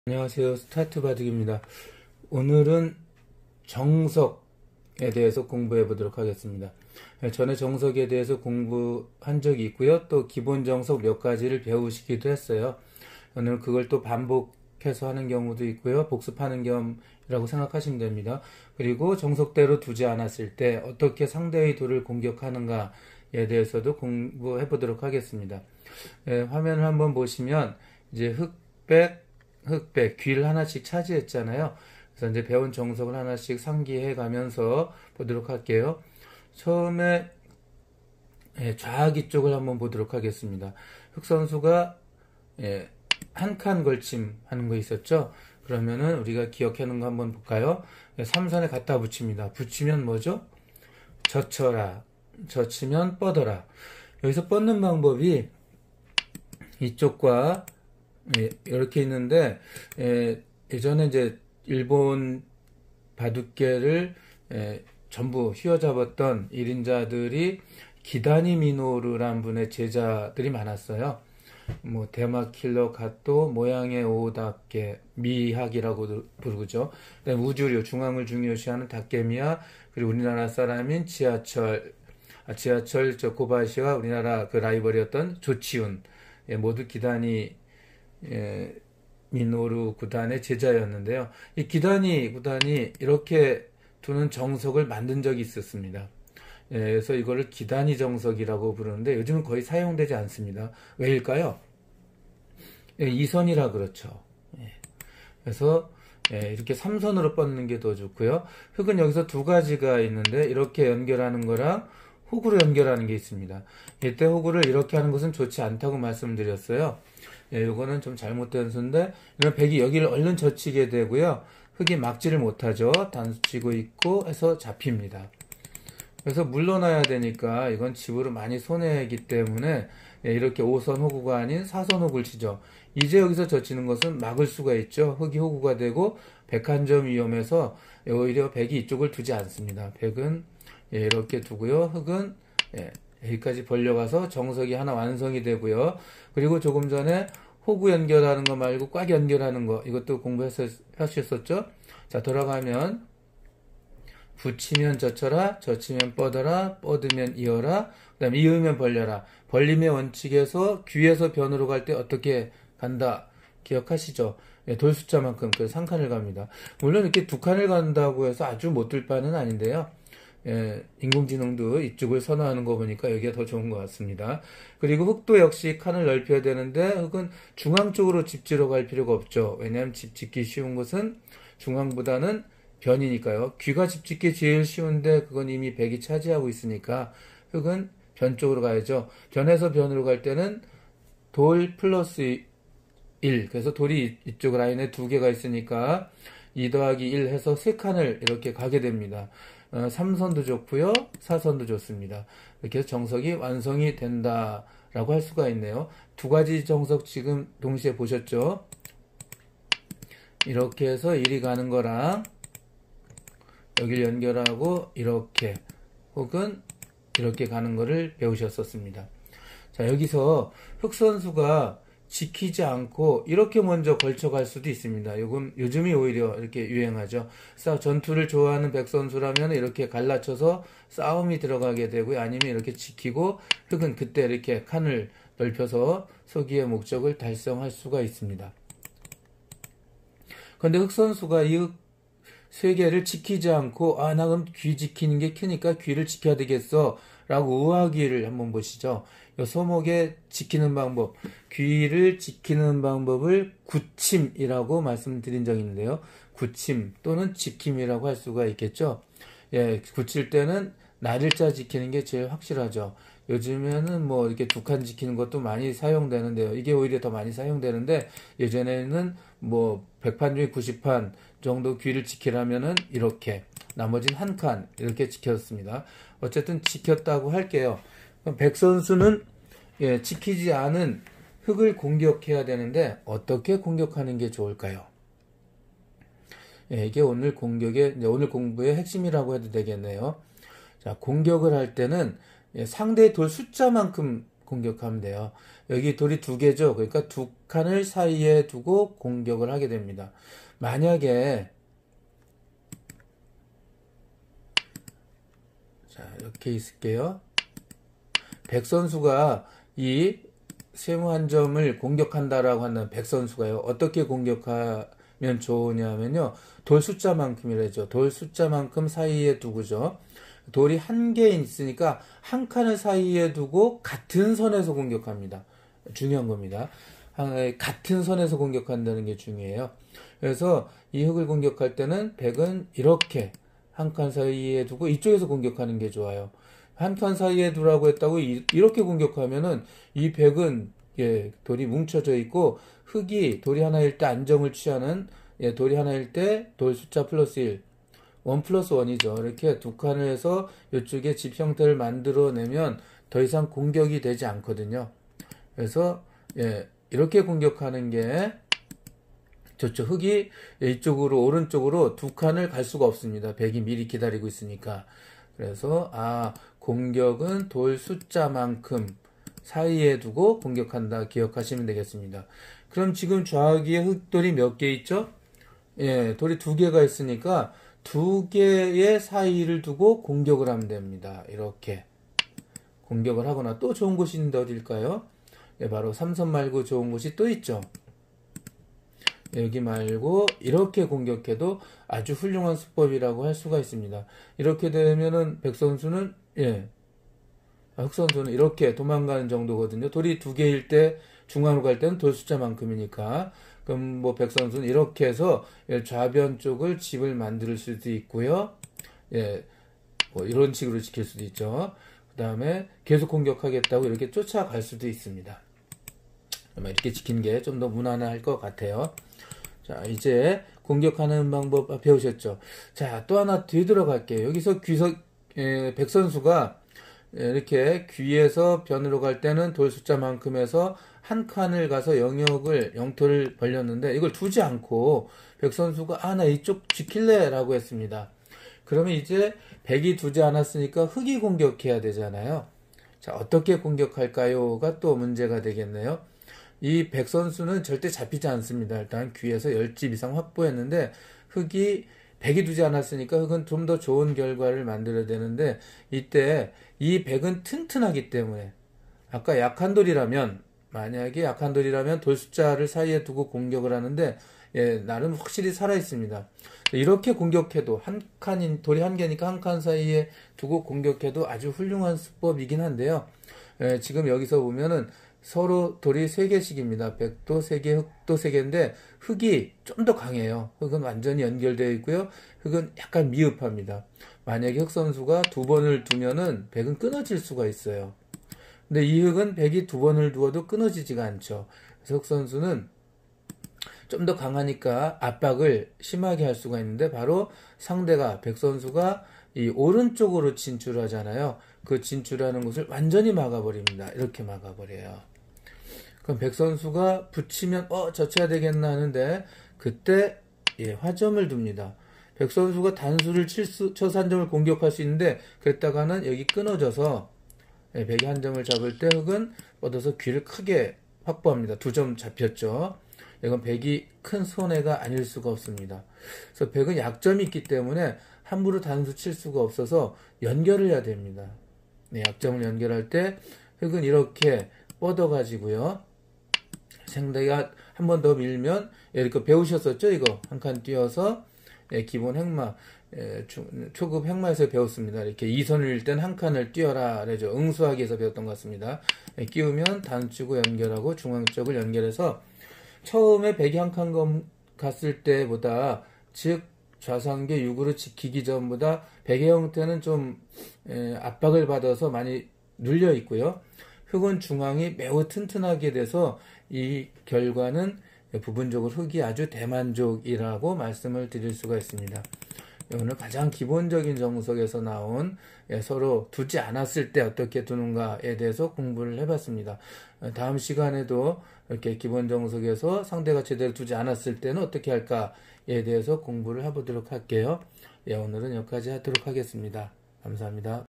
안녕하세요. 스타트 바둑입니다. 오늘은 정석에 대해서 공부해 보도록 하겠습니다. 전에 정석에 대해서 공부한 적이 있고요. 또 기본 정석 몇 가지를 배우시기도 했어요. 오늘 그걸 또 반복해서 하는 경우도 있고요. 복습하는 겸이라고 생각하시면 됩니다. 그리고 정석대로 두지 않았을 때 어떻게 상대의 돌을 공격하는가에 대해서도 공부해 보도록 하겠습니다. 화면을 한번 보시면 이제 흑백, 귀를 하나씩 차지했잖아요. 그래서 이제 배운 정석을 하나씩 상기해 가면서 보도록 할게요. 처음에 좌기 쪽을 한번 보도록 하겠습니다. 흑 선수가 한 칸 걸침 하는 거 있었죠? 그러면은 우리가 기억하는 거 한번 볼까요? 삼선에 갖다 붙입니다. 붙이면 뭐죠? 젖혀라. 젖히면 뻗어라. 여기서 뻗는 방법이 이쪽과 이렇게 있는데, 예전에 이제 일본 바둑계를 전부 휘어잡았던 1인자들이 기다니 미노루란 분의 제자들이 많았어요. 뭐 데마킬러 가또, 모양의 오답게, 미학이라고 부르죠. 우주류, 중앙을 중요시하는 다케미야, 그리고 우리나라 사람인 지하철 고바시와 우리나라 그 라이벌이었던 조치훈, 모두 기다니 미노루 구단의 제자였는데요. 이 기다니 구단이 이렇게 두는 정석을 만든 적이 있었습니다. 그래서 이거를 기다니 정석이라고 부르는데 요즘은 거의 사용되지 않습니다. 왜일까요? 이선이라 그렇죠. 그래서 이렇게 삼선으로 뻗는 게 더 좋고요. 흑은 여기서 두 가지가 있는데 이렇게 연결하는 거랑 호구로 연결하는 게 있습니다. 이때 호구를 이렇게 하는 것은 좋지 않다고 말씀드렸어요. 요거는 좀 잘못된 수인데, 이런 백이 여기를 얼른 젖히게 되고요. 흑이 막지를 못하죠. 단수 치고 있고 해서 잡힙니다. 그래서 물러나야 되니까 이건 집으로 많이 손해이기 때문에 이렇게 5선 호구가 아닌 4선 호구를 치죠. 이제 여기서 젖히는 것은 막을 수가 있죠. 흑이 호구가 되고 백한점 위험해서 오히려 백이 이쪽을 두지 않습니다. 백은 이렇게 두고요. 흑은 여기까지 벌려가서 정석이 하나 완성이 되고요. 그리고 조금 전에 호구 연결하는 거 말고 꽉 연결하는 거, 이것도 공부하셨었죠? 자, 돌아가면 붙이면 젖혀라, 젖히면 뻗어라, 뻗으면 이어라, 그 다음에 이으면 벌려라. 벌림의 원칙에서 귀에서 변으로 갈 때 어떻게 간다 기억하시죠? 돌 숫자만큼 그 3칸을 갑니다. 물론 이렇게 2칸을 간다고 해서 아주 못 들 바는 아닌데요. 인공지능도 이쪽을 선호하는 거 보니까 여기가 더 좋은 것 같습니다. 그리고 흑도 역시 칸을 넓혀야 되는데 흑은 중앙 쪽으로 집지러 갈 필요가 없죠. 왜냐하면 집 짓기 쉬운 곳은 중앙보다는 변이니까요. 귀가 집 짓기 제일 쉬운데 그건 이미 백이 차지하고 있으니까 흑은 변 쪽으로 가야죠. 변에서 변으로 갈 때는 돌 플러스 1, 그래서 돌이 이쪽 라인에 2개가 있으니까 2 더하기 1 해서 3칸을 이렇게 가게 됩니다. 3선도 좋고요. 4선도 좋습니다. 이렇게 해서 정석이 완성이 된다라고 할 수가 있네요. 두 가지 정석 지금 동시에 보셨죠? 이렇게 해서 이리 가는 거랑 여기를 연결하고 이렇게 혹은 이렇게 가는 거를 배우셨었습니다. 자, 여기서 흑 선수가 지키지 않고 이렇게 먼저 걸쳐갈 수도 있습니다. 요즘이 오히려 이렇게 유행하죠. 전투를 좋아하는 백 선수라면 이렇게 갈라쳐서 싸움이 들어가게 되고요. 아니면 이렇게 지키고 흑은 그때 이렇게 칸을 넓혀서 소기의 목적을 달성할 수가 있습니다. 그런데 흑 선수가 이 세 개를 지키지 않고 나 그럼 귀 지키는 게 크니까 귀를 지켜야 되겠어 라고 우하기를 한번 보시죠. 이 소목의 지키는 방법, 귀를 지키는 방법을 굳힘이라고 말씀드린 적이 있는데요. 굳힘 또는 지킴이라고 할 수가 있겠죠. 굳힐 때는 날일자 지키는 게 제일 확실하죠. 요즘에는 뭐 이렇게 2칸 지키는 것도 많이 사용되는데요. 이게 오히려 더 많이 사용되는데 예전에는 뭐 100판 중에 90판 정도 귀를 지키라면은 이렇게 나머지는 1칸 이렇게 지켰습니다. 어쨌든 지켰다고 할게요. 백 선수는 지키지 않은 흑을 공격해야 되는데 어떻게 공격하는 게 좋을까요? 이게 오늘 공부의 핵심이라고 해도 되겠네요. 자, 공격을 할 때는 상대의 돌 숫자만큼 공격하면 돼요. 여기 돌이 두 개죠. 그러니까 두 칸을 사이에 두고 공격을 하게 됩니다. 만약에 자, 이렇게 있을게요. 백 선수가 이 세모 한 점을 공격한다라고 한다면 백 선수가요. 어떻게 공격하면 좋으냐면요. 돌 숫자만큼이라죠. 돌 숫자만큼 사이에 두고죠. 돌이 한 개 있으니까 한 칸을 사이에 두고 같은 선에서 공격합니다. 중요한 겁니다. 같은 선에서 공격한다는 게 중요해요. 그래서 이 흙을 공격할 때는 백은 이렇게 한 칸 사이에 두고 이쪽에서 공격하는 게 좋아요. 한 칸 사이에 두라고 했다고 이렇게 공격하면은 이 백은 예, 돌이 뭉쳐져 있고 흙이 돌이 하나일 때 안정을 취하는 예, 돌이 하나일 때 돌 숫자 플러스 1 1 플러스 1이죠. 이렇게 두 칸을 해서 이쪽에 집 형태를 만들어내면 더 이상 공격이 되지 않거든요. 그래서 예, 이렇게 공격하는 게 저쪽 흙이 이쪽으로 오른쪽으로 두 칸을 갈 수가 없습니다. 백이 미리 기다리고 있으니까. 그래서 공격은 돌 숫자만큼 사이에 두고 공격한다 기억하시면 되겠습니다. 그럼 지금 좌우기에 흙돌이 몇 개 있죠? 예, 돌이 두 개가 있으니까 두 개의 사이를 두고 공격을 하면 됩니다. 이렇게 공격을 하거나 또 좋은 곳이 있는데 어딜까요? 예, 바로 삼선 말고 좋은 곳이 또 있죠. 여기 말고 이렇게 공격해도 아주 훌륭한 수법이라고 할 수가 있습니다. 이렇게 되면은 백 선수는 예, 흑 선수는 이렇게 도망가는 정도거든요. 돌이 두 개일 때 중앙으로 갈 때는 돌 숫자만큼이니까 그럼 뭐 백 선수는 이렇게 해서 좌변 쪽을 집을 만들 수도 있고요. 예, 뭐 이런 식으로 지킬 수도 있죠. 그 다음에 계속 공격하겠다고 이렇게 쫓아갈 수도 있습니다. 이렇게 지키는 게 좀 더 무난할 것 같아요. 자, 이제 공격하는 방법 배우셨죠? 자, 또 하나 되돌아갈게요. 여기서 백 선수가 이렇게 귀에서 변으로 갈 때는 돌 숫자만큼 해서 한 칸을 가서 영토를 벌렸는데 이걸 두지 않고 백 선수가 나 이쪽 지킬래 라고 했습니다. 그러면 이제 백이 두지 않았으니까 흙이 공격해야 되잖아요. 자, 어떻게 공격할까요?가 또 문제가 되겠네요. 이 백 선수는 절대 잡히지 않습니다. 일단 귀에서 10집 이상 확보했는데 흙이 백이 두지 않았으니까 흙은 좀 더 좋은 결과를 만들어야 되는데 이때 이 백은 튼튼하기 때문에 아까 만약에 약한 돌이라면 돌 숫자를 사이에 두고 공격을 하는데 예, 나름 확실히 살아있습니다. 이렇게 공격해도 돌이 한 개니까 한 칸 사이에 두고 공격해도 아주 훌륭한 수법이긴 한데요. 예, 지금 여기서 보면은 서로 돌이 3개씩입니다. 백도 3개, 흙도 3개인데 흙이 좀 더 강해요. 흙은 완전히 연결되어 있고요. 흙은 약간 미흡합니다. 만약에 흙 선수가 2번을 두면은 백은 끊어질 수가 있어요. 근데 이 흙은 백이 2번을 두어도 끊어지지가 않죠. 그래서 흙 선수는 좀 더 강하니까 압박을 심하게 할 수가 있는데 바로 상대가 백 선수가 이 오른쪽으로 진출하잖아요. 그 진출하는 곳을 완전히 막아버립니다. 이렇게 막아버려요. 그럼 백 선수가 붙이면 젖혀야 되겠나 하는데 그때 예, 화점을 둡니다. 백 선수가 단수를 쳐서 한 점을 공격할 수 있는데 그랬다가는 여기 끊어져서 예, 백이 한 점을 잡을 때 흙은 뻗어서 귀를 크게 확보합니다. 2점 잡혔죠. 이건 백이 큰 손해가 아닐 수가 없습니다. 그래서 백은 약점이 있기 때문에 함부로 단수 칠 수가 없어서 연결을 해야 됩니다. 네, 약점을 연결할 때 흙은 이렇게 뻗어가지고요. 상대가 한 번 더 밀면 이렇게 배우셨었죠? 이거 한 칸 띄어서 기본 행마 초급 행마에서 배웠습니다. 이렇게 2선을 땐 한 칸을 띄어라 그러죠. 응수하기에서 배웠던 것 같습니다. 끼우면 단추고 연결하고 중앙 쪽을 연결해서 처음에 백이 한 칸 갔을 때보다 즉 좌상계 6으로 지키기 전보다 백의 형태는 좀 압박을 받아서 많이 눌려 있고요. 흙은 중앙이 매우 튼튼하게 돼서 이 결과는 부분적으로 흙이 아주 대만족이라고 말씀을 드릴 수가 있습니다. 오늘 가장 기본적인 정석에서 나온 서로 두지 않았을 때 어떻게 두는가에 대해서 공부를 해봤습니다. 다음 시간에도 이렇게 기본 정석에서 상대가 제대로 두지 않았을 때는 어떻게 할까에 대해서 공부를 해보도록 할게요. 오늘은 여기까지 하도록 하겠습니다. 감사합니다.